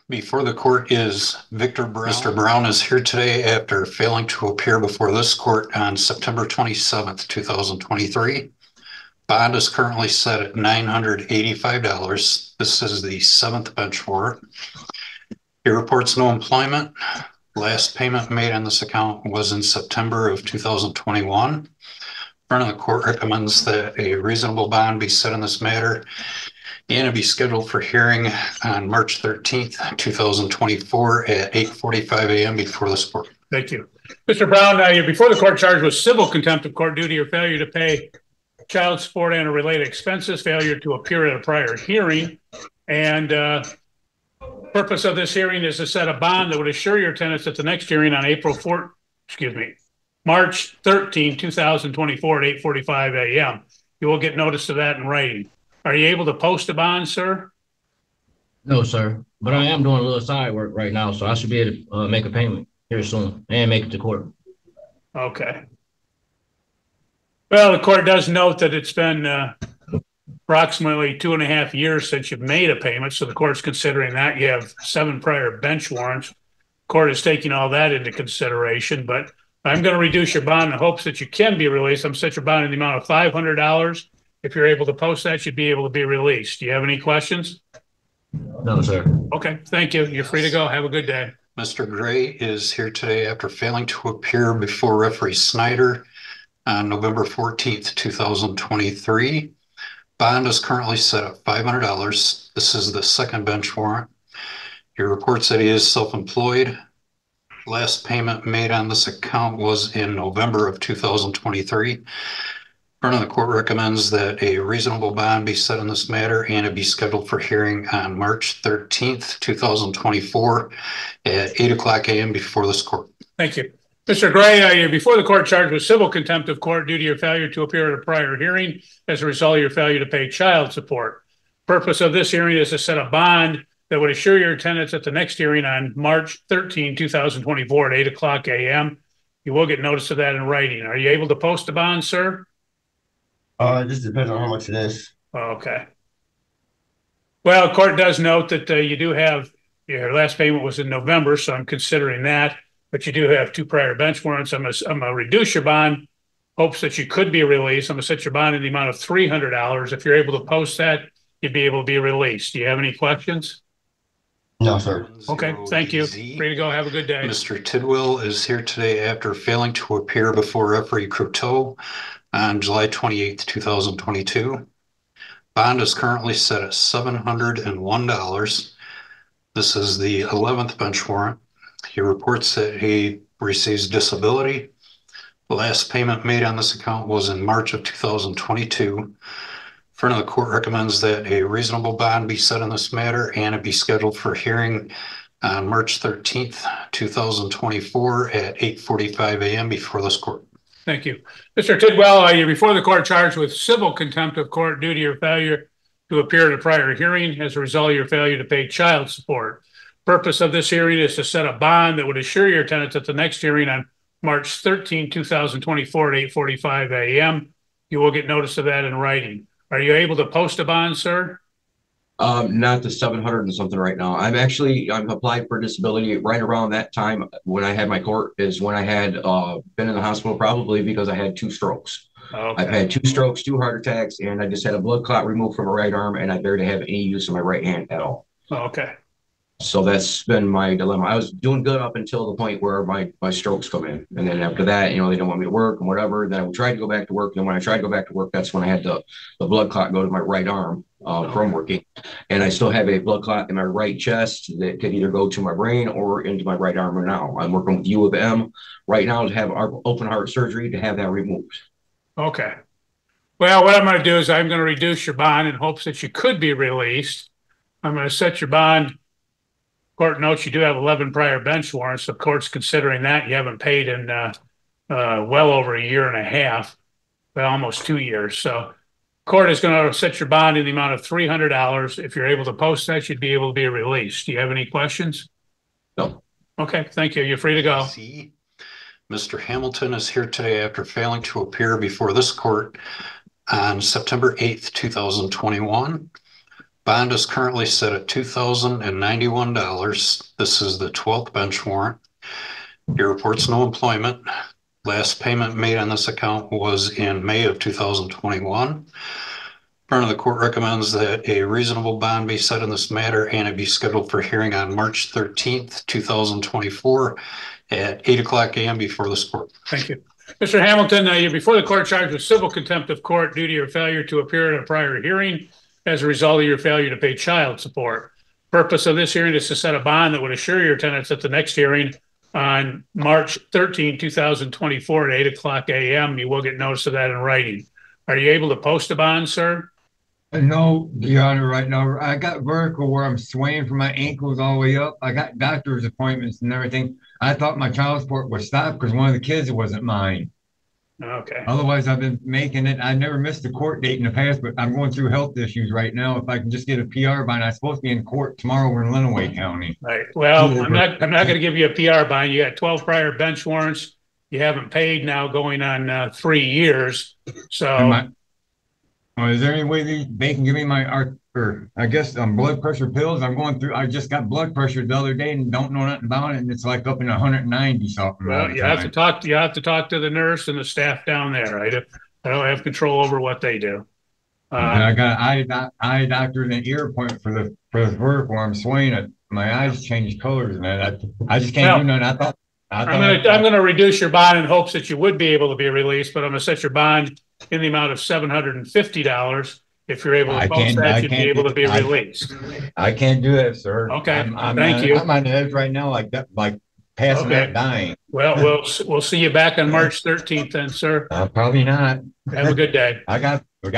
Before the court is Victor Brown. Mr. Brown is here today after failing to appear before this court on September 27th, 2023. Bond is currently set at $985. This is the seventh bench warrant. He reports no employment. Last payment made on this account was in September of 2021. Front of the court recommends that a reasonable bond be set in this matter and to be scheduled for hearing on March 13th, 2024 at 8:45 a.m. before this court. Thank you. Mr. Brown, you're before the court charged with civil contempt of court due to your failure to pay child support and related expenses, failure to appear at a prior hearing, and purpose of this hearing is to set a bond that would assure your tenants at the next hearing on March 13, 2024 at 8:45 a.m. You will get notice of that in writing. Are you able to post a bond, sir? No, sir. But I am doing a little side work right now, so I should be able to make a payment here soon and make it to court. Okay. Well, the court does note that it's been approximately 2.5 years since you've made a payment, so the court's considering that. You have 7 prior bench warrants. Court is taking all that into consideration, but I'm going to reduce your bond in hopes that you can be released. I'm set your bond in the amount of $500. If you're able to post that, you'd be able to be released. Do you have any questions? No, sir. Okay, thank you. You're free to go. Have a good day. Mr. Gray is here today after failing to appear before referee Snyder on November 14th, 2023. Bond is currently set at $500. This is the second bench warrant. He reports that he is self-employed. Last payment made on this account was in November of 2023. Front of the court recommends that a reasonable bond be set in this matter and it be scheduled for hearing on March 13th, 2024 at 8:00 a.m. before this court. Thank you. Mr. Gray, you're before the court charged with civil contempt of court due to your failure to appear at a prior hearing as a result of your failure to pay child support. Purpose of this hearing is to set a bond that would assure your tenants at the next hearing on March 13, 2024 at 8:00 a.m. You will get notice of that in writing. Are you able to post a bond, sir? It just depends on how much it is. Okay. Well, court does note that you do have, your last payment was in November, so I'm considering that, but you do have 2 prior bench warrants. I'm going to reduce your bond, hopes that you could be released. I'm going to set your bond in the amount of $300. If you're able to post that, you'd be able to be released. Do you have any questions? No, sir. Okay, thank you. Free to go. Have a good day. Mr. Tidwell is here today after failing to appear before referee Croteau on July 28th, 2022. Bond is currently set at $701. This is the 11th bench warrant. He reports that he receives disability. The last payment made on this account was in March of 2022. Front of the court recommends that a reasonable bond be set in this matter and it be scheduled for hearing on March 13th, 2024 at 8:45 a.m. before this court. Thank you. Mr. Tidwell, you're before the court charged with civil contempt of court due to your failure to appear at a prior hearing as a result of your failure to pay child support. Purpose of this hearing is to set a bond that would assure your tenants at the next hearing on March 13, 2024 at 8:45 a.m. You will get notice of that in writing. Are you able to post a bond, sir? Not the 700 and something right now. I'm applied for disability right around that time when I had my court is when I had been in the hospital probably because I had 2 strokes. Okay. I've had 2 strokes, 2 heart attacks, and I just had a blood clot removed from my right arm, and I barely have any use of my right hand at all. Okay. So that's been my dilemma. I was doing good up until the point where my strokes come in. And then after that, they don't want me to work and whatever. Then I tried to go back to work. And when I tried to go back to work, that's when I had the blood clot go to my right arm from working. And I still have a blood clot in my right chest that could either go to my brain or into my right arm now. I'm working with U of M right now to have our open heart surgery to have that removed. Okay. Well, what I'm going to do is I'm going to reduce your bond in hopes that you could be released. I'm going to set your bond. Court notes you do have 11 prior bench warrants. The court's considering that. You haven't paid in well over 1.5 years, well, almost 2 years. So court is going to set your bond in the amount of $300. If you're able to post that, you'd be able to be released. Do you have any questions? No. Okay, thank you. You're free to go. Mr. Hamilton is here today after failing to appear before this court on September 8th, 2021. Bond is currently set at $2,091. This is the 12th bench warrant. He reports no employment. Last payment made on this account was in May of 2021. Front of the court recommends that a reasonable bond be set in this matter and it be scheduled for hearing on March 13th, 2024 at 8:00 a.m. before this court. Thank you. Mr. Hamilton, you're before the court charged with civil contempt of court due to your failure to appear at a prior hearing as a result of your failure to pay child support. Purpose of this hearing is to set a bond that would assure your tenants at the next hearing on March 13, 2024 at 8:00 a.m. You will get notice of that in writing. Are you able to post a bond, sir? No, Your Honor, right now. I got vertical where I'm swaying from my ankles all the way up. I got doctor's appointments and everything. I thought my child support was stopped because one of the kids wasn't mine. Okay. Otherwise, I've been making it. I never missed a court date in the past, but I'm going through health issues right now. If I can just get a PR bond, I'm supposed to be in court tomorrow. We're in Lenawee County. Right. Well, I'm not going to give you a PR bond. You got 12 prior bench warrants. You haven't paid now going on 3 years. So. Is there any way they can give me my blood pressure pills? I'm going through. I just got blood pressure the other day and don't know nothing about it, and it's like up in 190 something. Well, you have to talk to the nurse and the staff down there. I don't have control over what they do. I got an eye doctor and an ear appointment for the vertical where I'm swaying it. My eyes change colors, and I just can't do nothing. I'm going to reduce your bond in hopes that you would be able to be released, but I'm going to set your bond in the amount of $750. If you're able to post that, you'd be able to be released. I can't do that, sir. Okay. Thank you. I'm on the edge right now, like that, like passing out, dying. Well, we'll see you back on March 13th then, sir. Probably not. Have a good day. I have to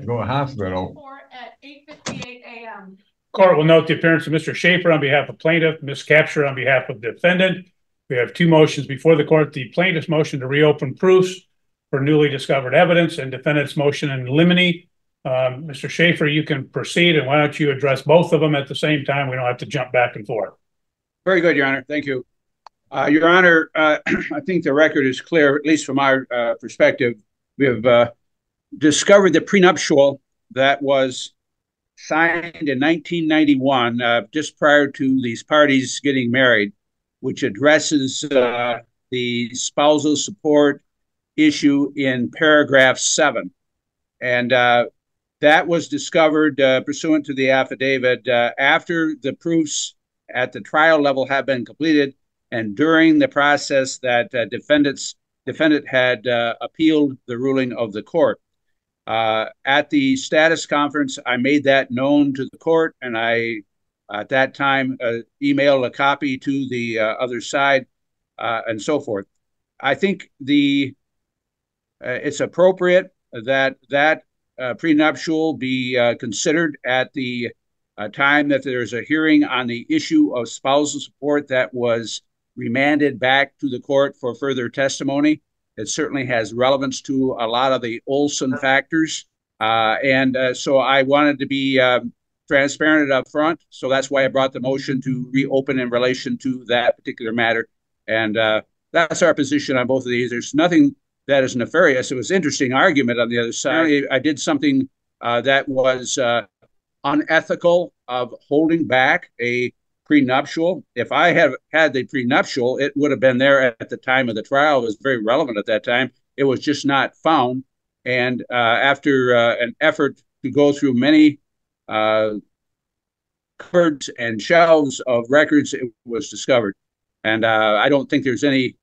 go to the hospital. At 8:58 a.m. Court will note the appearance of Mr. Schaefer on behalf of plaintiff, Ms. Capture on behalf of defendant. We have two motions before the court. The plaintiff's motion to reopen proofs for newly discovered evidence and defendant's motion in limine. Mr. Schaefer, you can proceed, and why don't you address both of them at the same time? We don't have to jump back and forth. Very good, Your Honor. Thank you. Your Honor, I think the record is clear, at least from our perspective. We have discovered the prenuptial that was signed in 1991, just prior to these parties getting married, which addresses the spousal support issue in paragraph 7. And that was discovered pursuant to the affidavit after the proofs at the trial level have been completed and during the process that defendant had appealed the ruling of the court. At the status conference, I made that known to the court, and I, at that time, emailed a copy to the other side and so forth. I think it's appropriate that prenuptial be considered at the time that there's a hearing on the issue of spousal support that was remanded back to the court for further testimony. It certainly has relevance to a lot of the Olson factors. So I wanted to be transparent up front. So that's why I brought the motion to reopen in relation to that particular matter. And that's our position on both of these. There's nothing that is nefarious. It was an interesting argument on the other side. I did something that was unethical of holding back a prenuptial. If I have had the prenuptial, it would have been there at the time of the trial. It was very relevant at that time. It was just not found. And after an effort to go through many cupboards and shelves of records, it was discovered. And I don't think there's any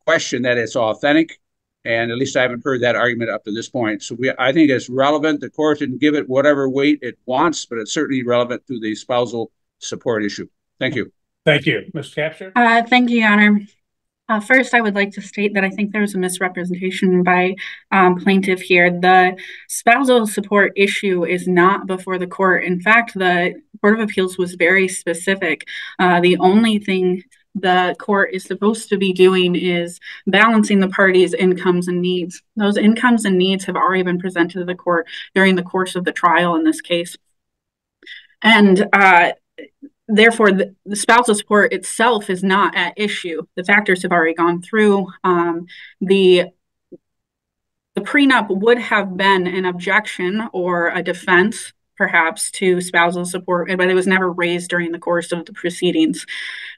question that it's authentic. And at least I haven't heard that argument up to this point. So I think it's relevant. The court can give it whatever weight it wants, but it's certainly relevant to the spousal support issue. Thank you. Thank you. Ms. Capture? Thank you, Your Honor. First, I would like to state that I think there was a misrepresentation by plaintiff here. The spousal support issue is not before the court. In fact, the Court of Appeals was very specific. The only thing the court is supposed to be doing is balancing the parties' incomes and needs. Those incomes and needs have already been presented to the court during the course of the trial in this case. And therefore, the spousal support itself is not at issue. The factors have already gone through. The prenup would have been an objection or a defense perhaps to spousal support, but it was never raised during the course of the proceedings.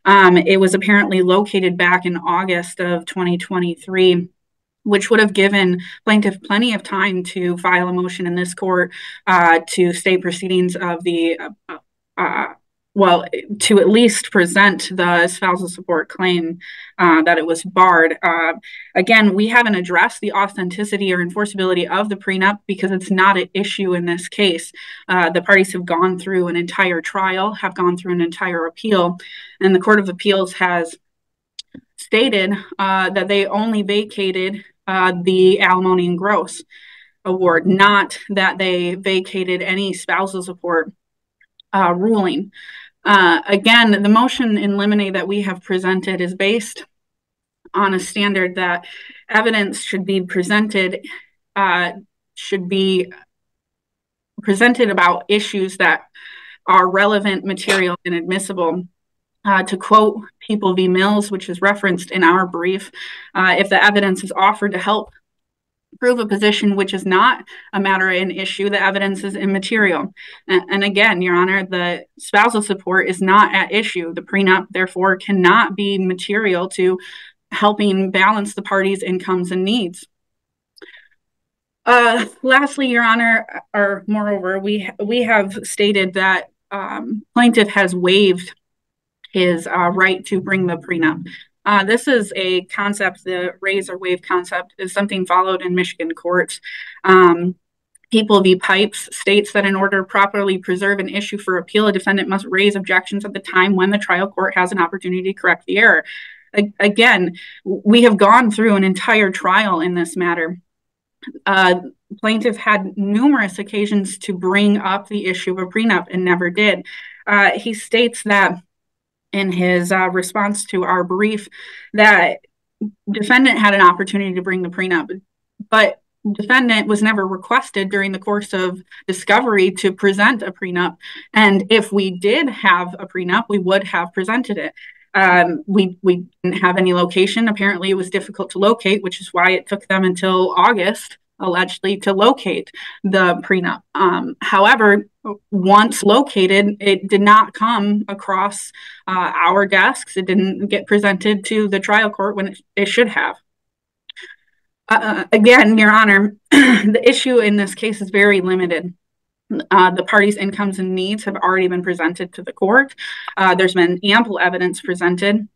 It was apparently located back in August of 2023, which would have given plaintiff plenty of time to file a motion in this court to stay proceedings of the well, to at least present the spousal support claim that it was barred. Again, we haven't addressed the authenticity or enforceability of the prenup because it's not an issue in this case. The parties have gone through an entire trial, have gone through an entire appeal, and the Court of Appeals has stated that they only vacated the alimony and gross award, not that they vacated any spousal support ruling. Again, the motion in limine that we have presented is based on a standard that evidence should be presented about issues that are relevant, material, and admissible. To quote People v. Mills, which is referenced in our brief, if the evidence is offered to help prove a position which is not a matter in issue, the evidence is immaterial. And again, Your Honor, the spousal support is not at issue. The prenup, therefore, cannot be material to helping balance the parties' incomes and needs. Lastly, Your Honor, or moreover, we have stated that plaintiff has waived his right to bring the prenup. This is a concept, the raise or waive concept is something followed in Michigan courts. People v. Pipes states that in order to properly preserve an issue for appeal, a defendant must raise objections at the time when the trial court has an opportunity to correct the error. Again, we have gone through an entire trial in this matter. Plaintiff had numerous occasions to bring up the issue of a prenup and never did. He states that in his response to our brief that defendant had an opportunity to bring the prenup, but defendant was never requested during the course of discovery to present a prenup. And if we did have a prenup, we would have presented it. We didn't have any location. Apparently it was difficult to locate, which is why it took them until August, allegedly, to locate the prenup. However, once located, it did not come across our desks. It didn't get presented to the trial court when it should have. Again, Your Honor, the issue in this case is very limited. The parties' incomes and needs have already been presented to the court. There's been ample evidence presented.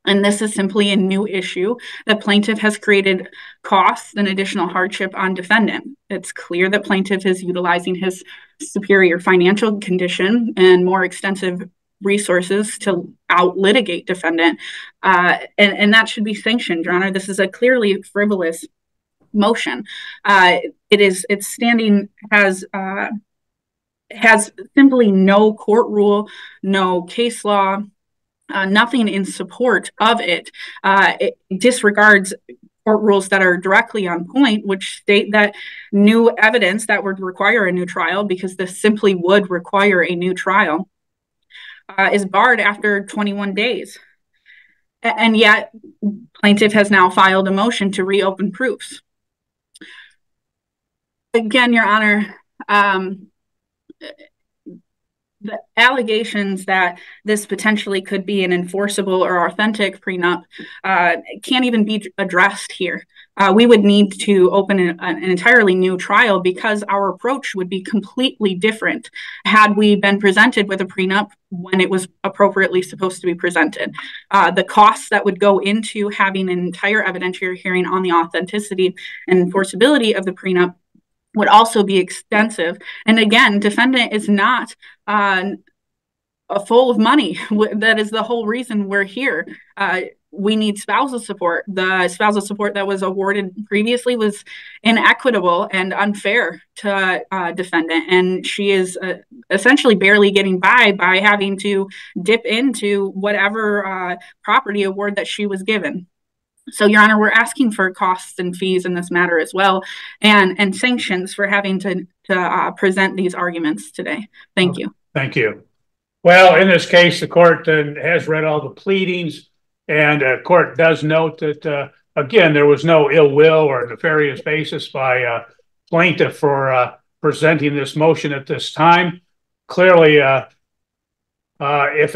And this is simply a new issue that plaintiff has created costs and additional hardship on defendant. It's clear that plaintiff is utilizing his superior financial condition and more extensive resources to out-litigate defendant. And that should be sanctioned, Your Honor. This is a clearly frivolous motion. It's standing has simply no court rule, no case law, nothing in support of it. It disregards court rules that are directly on point, which state that new evidence that would require a new trial, because this simply would require a new trial, is barred after 21 days. And yet, plaintiff has now filed a motion to reopen proofs. Again, Your Honor, the allegations that this potentially could be an enforceable or authentic prenup can't even be addressed here. We would need to open an entirely new trial because our approach would be completely different had we been presented with a prenup when it was appropriately supposed to be presented. The costs that would go into having an entire evidentiary hearing on the authenticity and enforceability of the prenup would also be extensive. And again, defendant is not full of money. That is the whole reason we're here. We need spousal support. The spousal support that was awarded previously was inequitable and unfair to defendant. And she is essentially barely getting by having to dip into whatever property award that she was given. So, Your Honor, we're asking for costs and fees in this matter as well, and sanctions for having to present these arguments today. Thank you. Thank you. Well, in this case, the court has read all the pleadings, and the court does note that, again, there was no ill will or nefarious basis by plaintiff for presenting this motion at this time. Clearly, if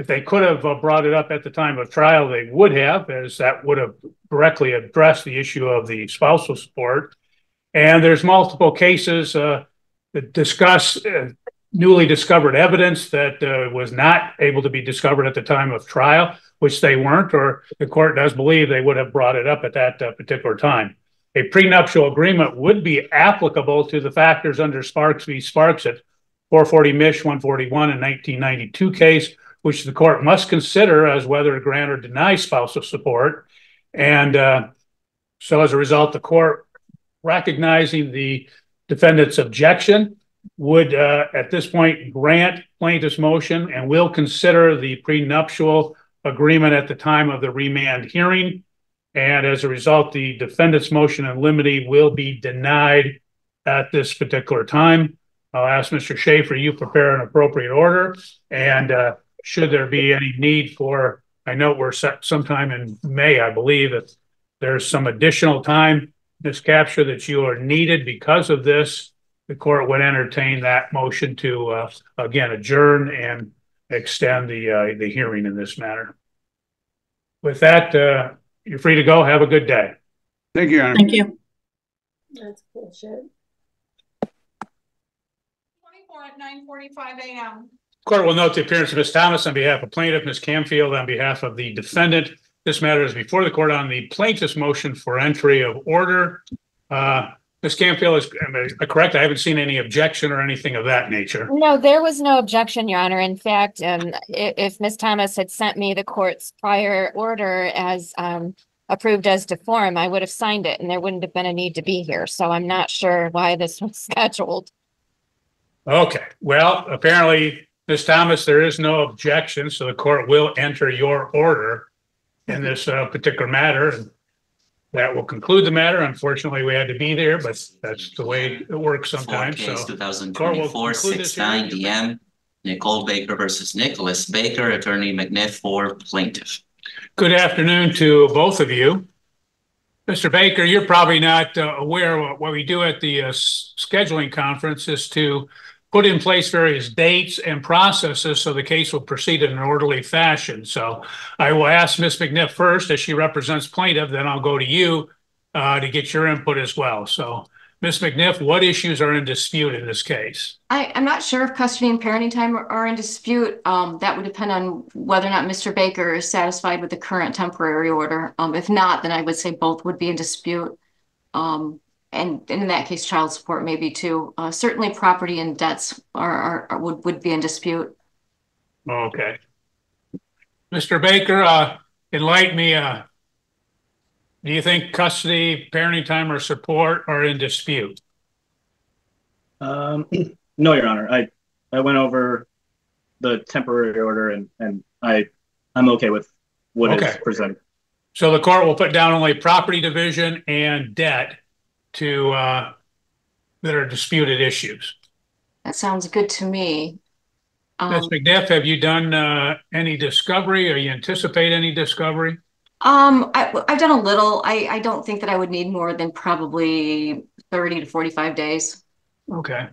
they could have brought it up at the time of trial, they would have, as that would have directly addressed the issue of the spousal support. And there's multiple cases that discuss newly discovered evidence that was not able to be discovered at the time of trial, which they weren't, or the court does believe they would have brought it up at that particular time. A prenuptial agreement would be applicable to the factors under Sparks v. Sparks at 440 Mich 141 and 1992 case, which the court must consider as whether to grant or deny spousal support. And so as a result, the court, recognizing the defendant's objection, would at this point grant plaintiff's motion and will consider the prenuptial agreement at the time of the remand hearing. And as a result, the defendant's motion in limine will be denied at this particular time. I'll ask Mr. Schaefer, you prepare an appropriate order. And should there be any need for, I know we're set sometime in May, I believe, if there's some additional time, Ms. Capture, that you are needed because of this, the court would entertain that motion to, again, adjourn and extend the hearing in this matter. With that, you're free to go. Have a good day. Thank you, Your Honor. Thank you. That's bullshit. 24 at 9:45 a.m. Court will note the appearance of Ms. Thomas on behalf of plaintiff, Ms. Camfield on behalf of the defendant. This matter is before the court on the plaintiff's motion for entry of order. Ms. Camfield, is correct? I haven't seen any objection or anything of that nature. No, there was no objection, Your Honor. In fact, if Ms. Thomas had sent me the court's prior order as approved as to form, I would have signed it and there wouldn't have been a need to be here. So I'm not sure why this was scheduled. Okay. Well, apparently, Ms. Thomas, there is no objection, so the court will enter your order in this particular matter. And that will conclude the matter. Unfortunately, we had to be there, but that's the way it works sometimes. Case So 2024 6-9 DM, Nicole Baker versus Nicholas Baker, Attorney McNiff for plaintiff. good afternoon to both of you. Mr. Baker, you're probably not aware of what we do at the scheduling conference is to put in place various dates and processes so the case will proceed in an orderly fashion. So I will ask Ms. McNiff first as she represents plaintiff, then I'll go to you to get your input as well. So Ms. McNiff, what issues are in dispute in this case? I'm not sure if custody and parenting time are in dispute. That would depend on whether or not Mr. Baker is satisfied with the current temporary order. If not, then I would say both would be in dispute. And in that case, child support maybe too. Certainly property and debts would be in dispute. Okay. Mr. Baker, enlighten me. Do you think custody, parenting time, or support are in dispute? No, Your Honor. I went over the temporary order and I'm okay with what is presented. So the court will put down only property division and debt to that are disputed issues. That sounds good to me. Ms. McNiff, have you done any discovery, or you anticipate any discovery? I've done a little. I don't think that I would need more than probably 30 to 45 days. Okay.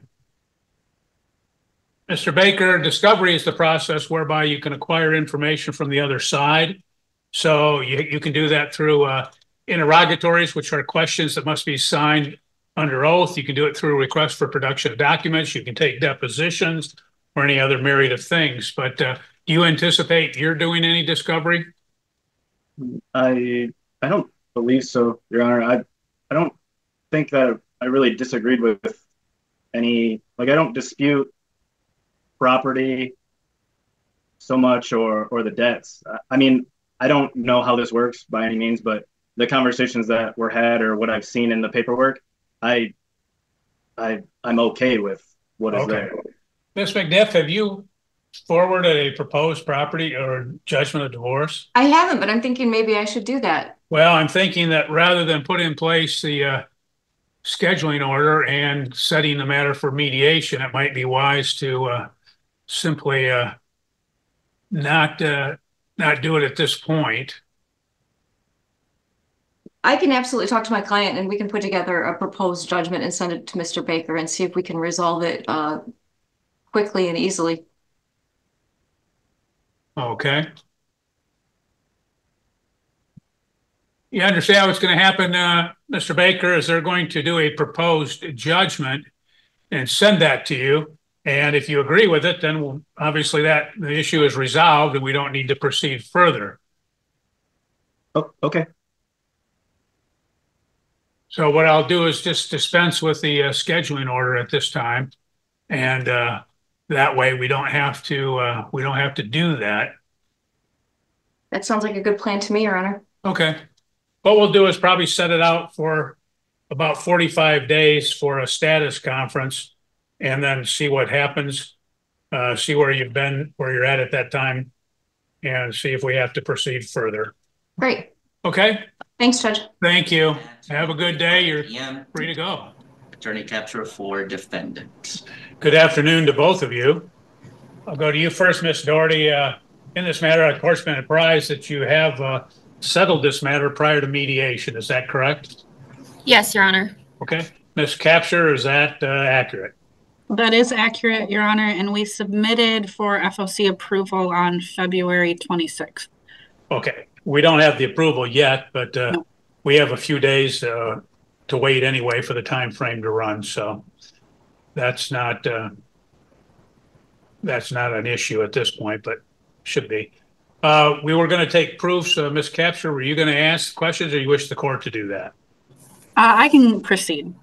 Mr. Baker, discovery is the process whereby you can acquire information from the other side. So you can do that through interrogatories, which are questions that must be signed under oath. You can do it through a request for production of documents. You can take depositions or any other myriad of things. But do you anticipate you're doing any discovery? I don't believe so, Your Honor. I don't think that I really disagreed with any, like, I don't dispute property so much or the debts. I mean, I don't know how this works by any means, but the conversations that were had or what I've seen in the paperwork, I'm okay with what is there. Ms. McNiff, have you forwarded a proposed property or judgment of divorce? I haven't, but I'm thinking maybe I should do that. Well, I'm thinking that rather than put in place the scheduling order and setting the matter for mediation, it might be wise to simply not do it at this point. I can absolutely talk to my client and we can put together a proposed judgment and send it to Mr. Baker and see if we can resolve it quickly and easily. Okay. You understand what's going to happen, Mr. Baker, is they're going to do a proposed judgment and send that to you. And if you agree with it, then obviously the issue is resolved and we don't need to proceed further. Oh, okay. So what I'll do is just dispense with the scheduling order at this time. And that way we don't have to do that. That sounds like a good plan to me, Your Honor. Okay. What we'll do is probably set it out for about 45 days for a status conference and then see what happens, see where you've been, where you're at that time, and see if we have to proceed further. Great. Okay. Thanks, Judge. Thank you. Have a good day. You're free to go. Attorney Capture for defendant. Good afternoon to both of you. I'll go to you first, Ms. Doherty. In this matter, I've of course been apprised that you have settled this matter prior to mediation. Is that correct? Yes, Your Honor. Okay. Ms. Capture, is that accurate? That is accurate, Your Honor, and we submitted for FOC approval on February 26th. Okay. We don't have the approval yet, but No. we have a few days to wait anyway for the time frame to run. So that's not an issue at this point, but should be. We were going to take proofs. Ms. Capture, were you going to ask questions or you wish the court to do that? I can proceed.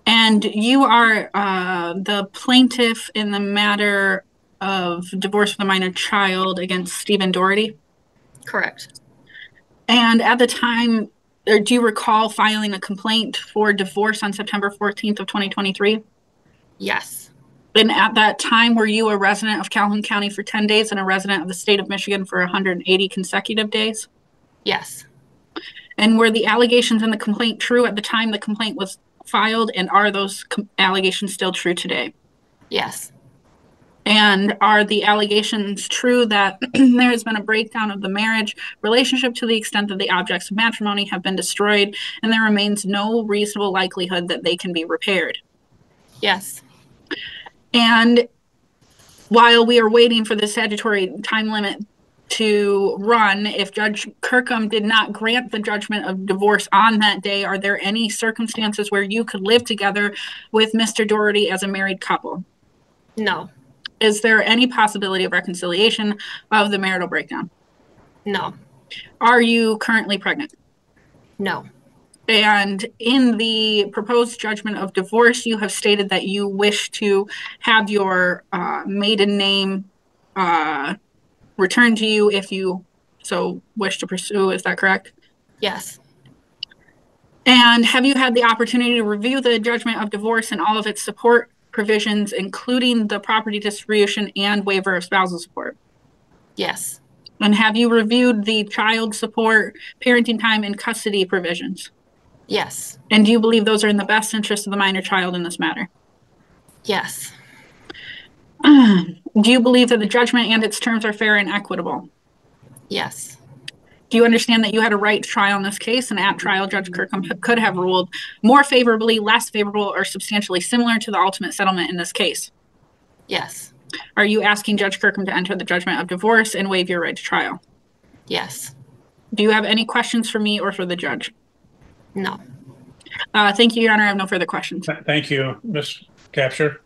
And you are the plaintiff in the matter of divorce with a minor child against Stephen Doherty? Correct. And at the time, or do you recall filing a complaint for divorce on September 14th of 2023? Yes. And at that time, were you a resident of Calhoun County for 10 days and a resident of the state of Michigan for 180 consecutive days? Yes. And were the allegations in the complaint true at the time the complaint was filed? And are those allegations still true today? Yes. And are the allegations true that there has been a breakdown of the marriage relationship to the extent that the objects of matrimony have been destroyed and there remains no reasonable likelihood that they can be repaired? Yes. And while we are waiting for the statutory time limit to run, if Judge Kirkham did not grant the judgment of divorce on that day, are there any circumstances where you could live together with Mr. Doherty as a married couple? No. Is there any possibility of reconciliation of the marital breakdown? No. Are you currently pregnant? No. And in the proposed judgment of divorce, you have stated that you wish to have your maiden name returned to you if you so wish to pursue. Is that correct? Yes. And have you had the opportunity to review the judgment of divorce and all of its support provisions, including the property distribution and waiver of spousal support? Yes. And have you reviewed the child support, parenting time, and custody provisions? Yes. And do you believe those are in the best interest of the minor child in this matter? Yes. Do you believe that the judgment and its terms are fair and equitable? Yes. Do you understand that you had a right to trial in this case, and at trial, Judge Kirkham could have ruled more favorably, less favorable, or substantially similar to the ultimate settlement in this case? Yes. Are you asking Judge Kirkham to enter the judgment of divorce and waive your right to trial? Yes. Do you have any questions for me or for the judge? No. Thank you, Your Honor. I have no further questions. Thank you, Ms. Capture.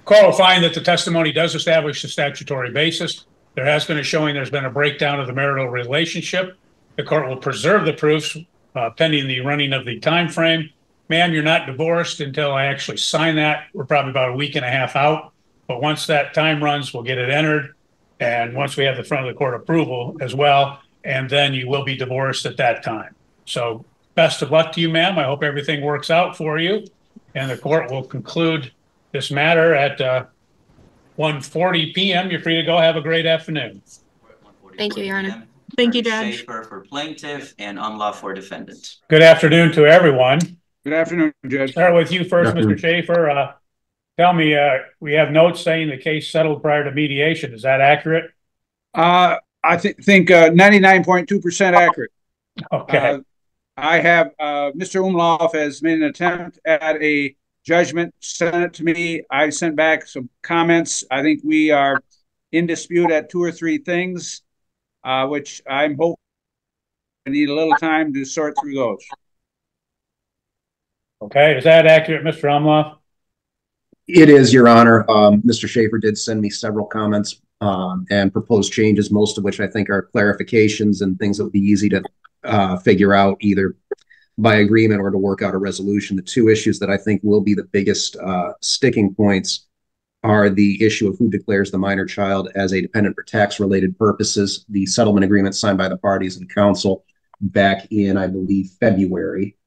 Court will find that the testimony does establish the statutory basis. There has been a showing there's been a breakdown of the marital relationship. The court will preserve the proofs pending the running of the time frame. Ma'am, you're not divorced until I actually sign that. We're probably about a week and a half out. But once that time runs, we'll get it entered. And once we have the front of the court approval as well, and then you will be divorced at that time. So best of luck to you, ma'am. I hope everything works out for you. And the court will conclude this matter at 1:40 p.m. You're free to go. Have a great afternoon. Thank you, Your Honor. Thank you, Judge. Schaefer for plaintiff and Unlaw for defendant. Good afternoon to everyone. Good afternoon, Judge. Start with you first, Mr. Schaefer. Tell me, we have notes saying the case settled prior to mediation. Is that accurate? I think 99.2% accurate. Okay. I have Mr. Umlauf has made an attempt at a judgment, sent it to me. I sent back some comments. I think we are in dispute at 2 or 3 things, which I'm hoping I need a little time to sort through those. Okay, is that accurate, Mr. Umlauf? It is, Your Honor. Mr. Schaefer did send me several comments and proposed changes, most of which I think are clarifications and things that would be easy to figure out either by agreement or to work out a resolution. The 2 issues that I think will be the biggest sticking points are the issue of who declares the minor child as a dependent for tax-related purposes. The settlement agreement signed by the parties and council back in, I believe, February,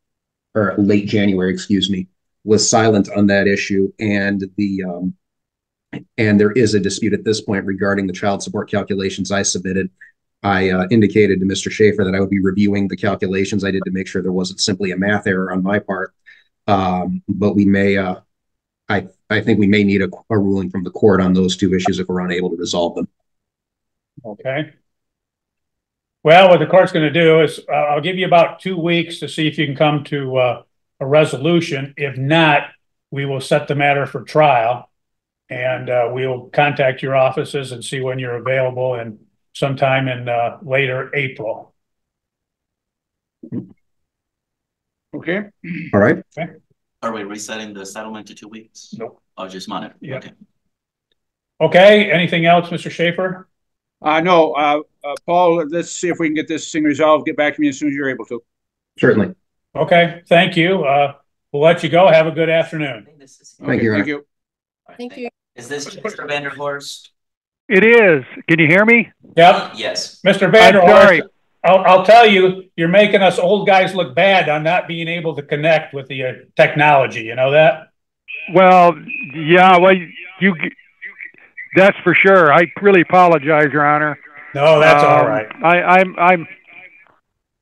or late January, excuse me, was silent on that issue. And there is a dispute at this point regarding the child support calculations I submitted. I indicated to Mr. Schaefer that I would be reviewing the calculations I did to make sure there wasn't simply a math error on my part. But we may, I think we may need a ruling from the court on those 2 issues if we're unable to resolve them. Okay. Well, what the court's going to do is I'll give you about 2 weeks to see if you can come to a resolution. If not, we will set the matter for trial, and we will contact your offices and see when you're available, and sometime in later April. Okay. All right. Okay. Are we resetting the settlement to 2 weeks? Nope. Or just monitor? Yeah. Okay. Okay. Anything else, Mr. Schaefer? No. Paul, let's see if we can get this thing resolved. Get back to me as soon as you're able to. Certainly. Okay. Thank you. We'll let you go. Have a good afternoon. Thank you. Thank you. Thank you. Is this Mr. Vanderhorst? It is. Can you hear me? Yep. Yes. Mr. Vanderhorst, I'll tell you, you're making us old guys look bad on not being able to connect with the technology. You know that? Well, yeah. Well, that's for sure. I really apologize, Your Honor. No, that's all right. I'm.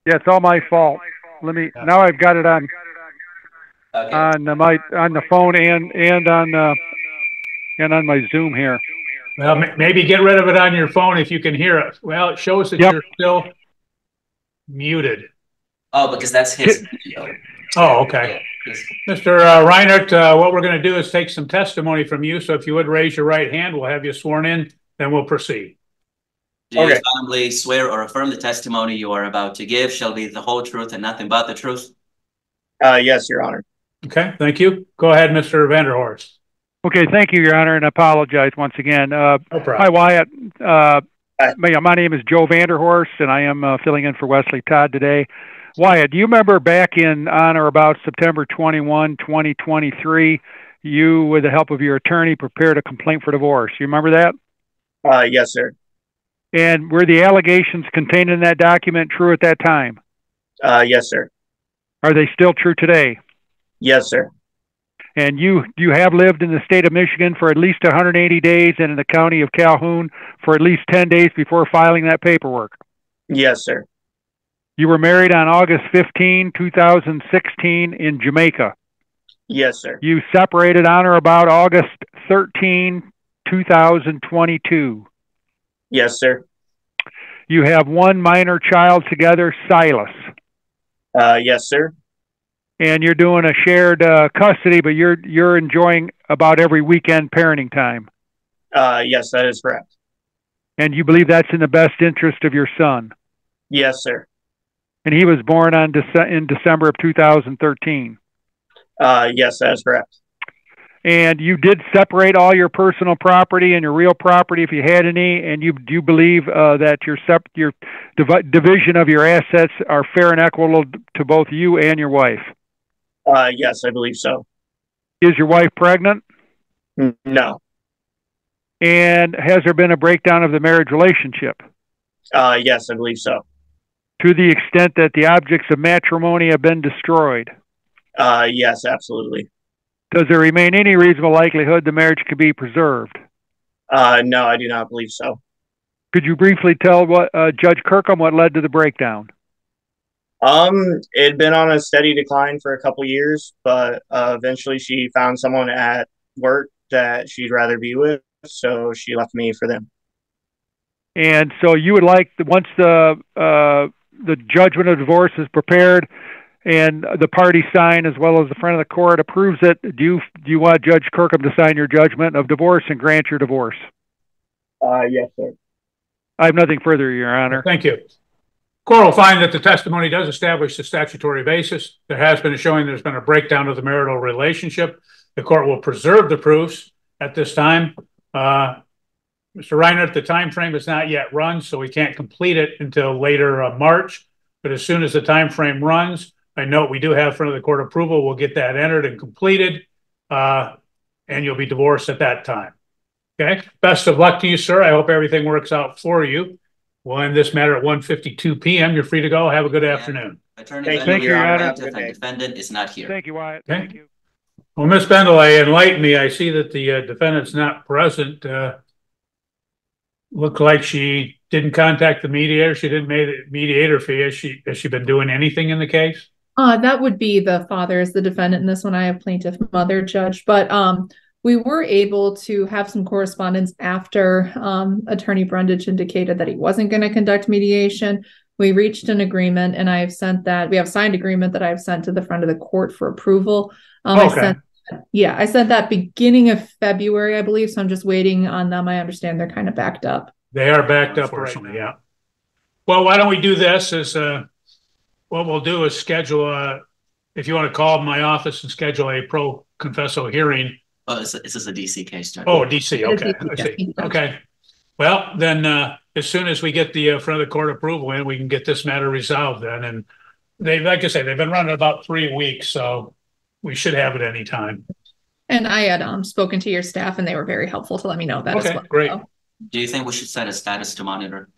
Yeah, it's all my fault. Let me. Now I've got it on the phone and on my Zoom here. Well, maybe get rid of it on your phone if you can hear it. Well, it shows that you're still muted. Oh, because that's his video. Oh, okay. Mr. Reinert, what we're going to do is take some testimony from you. So if you would raise your right hand, we'll have you sworn in, then we'll proceed. Do you solemnly swear or affirm the testimony you are about to give shall be the whole truth and nothing but the truth? Yes, Your Honor. Okay, thank you. Go ahead, Mr. Vanderhorst. Okay, thank you, Your Honor, and I apologize once again. No problem. Hi, Wyatt. My name is Joe Vanderhorst, and I am filling in for Wesley Todd today. Wyatt, do you remember back on or about September 21, 2023, you, with the help of your attorney, prepared a complaint for divorce? You remember that? Yes, sir. And were the allegations contained in that document true at that time? Yes, sir. Are they still true today? Yes, sir. And you have lived in the state of Michigan for at least 180 days and in the county of Calhoun for at least 10 days before filing that paperwork? Yes, sir. You were married on August 15, 2016 in Jamaica? Yes, sir. You separated on or about August 13, 2022? Yes, sir. You have one minor child together, Silas? Yes, sir. And you're doing a shared custody, but you're enjoying about every weekend parenting time? Yes, that is correct. And you believe that's in the best interest of your son? Yes, sir. And he was born in December of 2013? Yes, that is correct. And you did separate all your personal property and your real property, if you had any, and you believe that your division of your assets are fair and equitable to both you and your wife? Yes, I believe so. Is your wife pregnant? No. And has there been a breakdown of the marriage relationship? Yes, I believe so. To the extent that the objects of matrimony have been destroyed? Yes, absolutely. Does there remain any reasonable likelihood the marriage could be preserved? No, I do not believe so. Could you briefly tell Judge Kirkham what led to the breakdown? It had been on a steady decline for a couple years, but eventually she found someone at work that she'd rather be with, so she left me for them. And so you would like, once the judgment of divorce is prepared, and the party sign as well as the front of the court approves it, do you want Judge Kirkham to sign your judgment of divorce and grant your divorce? Yes, sir. I have nothing further, Your Honor. Thank you. Court will find that the testimony does establish the statutory basis. There has been a showing there's been a breakdown of the marital relationship. The court will preserve the proofs at this time. Mr. Reinert, the time frame is not yet run, so we can't complete it until later March. But as soon as the time frame runs, I note we do have front of the court approval. We'll get that entered and completed, and you'll be divorced at that time. Okay. Best of luck to you, sir. I hope everything works out for you. We'll end this matter at 1:52 p.m. You're free to go. Have a good afternoon. Attorney Thank you, Your Honor. plaintiff and defendant is not here. Thank you, Wyatt. Okay. Thank you. Well, Ms. Bendelay, enlighten me. I see that the defendant's not present. Looked like she didn't contact the mediator. She didn't pay the mediator fee. Has she been doing anything in the case? That would be the father as the defendant in this one. I have plaintiff mother, Judge, but we were able to have some correspondence after Attorney Brundage indicated that he wasn't going to conduct mediation. We reached an agreement, and I have sent that. We have signed agreement that I've sent to the front of the court for approval. Okay. I sent that beginning of February, I believe. So I'm just waiting on them. I understand they're kind of backed up. They are backed up right now. Yeah. Well, why don't we do this? What we'll do is schedule if you want to call my office and schedule a pro confesso hearing. Oh, this is a DC case, Judge. Oh, DC. Okay. I see. Okay. Well, then as soon as we get the front of the court approval in, we can get this matter resolved then. And they, like I say, they've been running about 3 weeks, so we should have it any time. And I had spoken to your staff, and they were very helpful to let me know that as well. Great. Do you think we should set a status to monitor?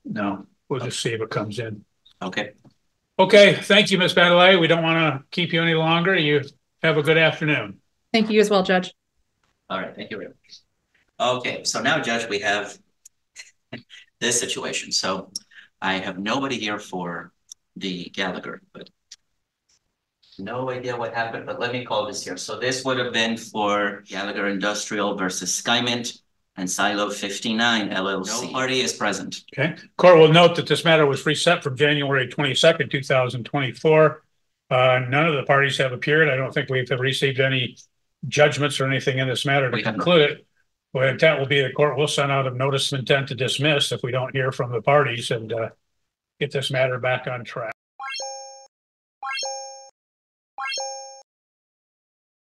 No, we'll just see if it comes in. Okay. Okay. Thank you, Ms. Baddeley. We don't want to keep you any longer. You have a good afternoon. Thank you as well, Judge. All right. Thank you very much. Okay. So now, Judge, we have this situation. So I have nobody here for the Gallagher, but no idea what happened, but let me call this here. So this would have been for Gallagher Industrial versus Skymint and Silo 59 LLC. No party is present. Okay. Court will note that this matter was reset from January 22nd, 2024. None of the parties have appeared. I don't think we've received any judgments or anything in this matter to conclude it. Well, intent will be the court will send out a notice of intent to dismiss if we don't hear from the parties and get this matter back on track.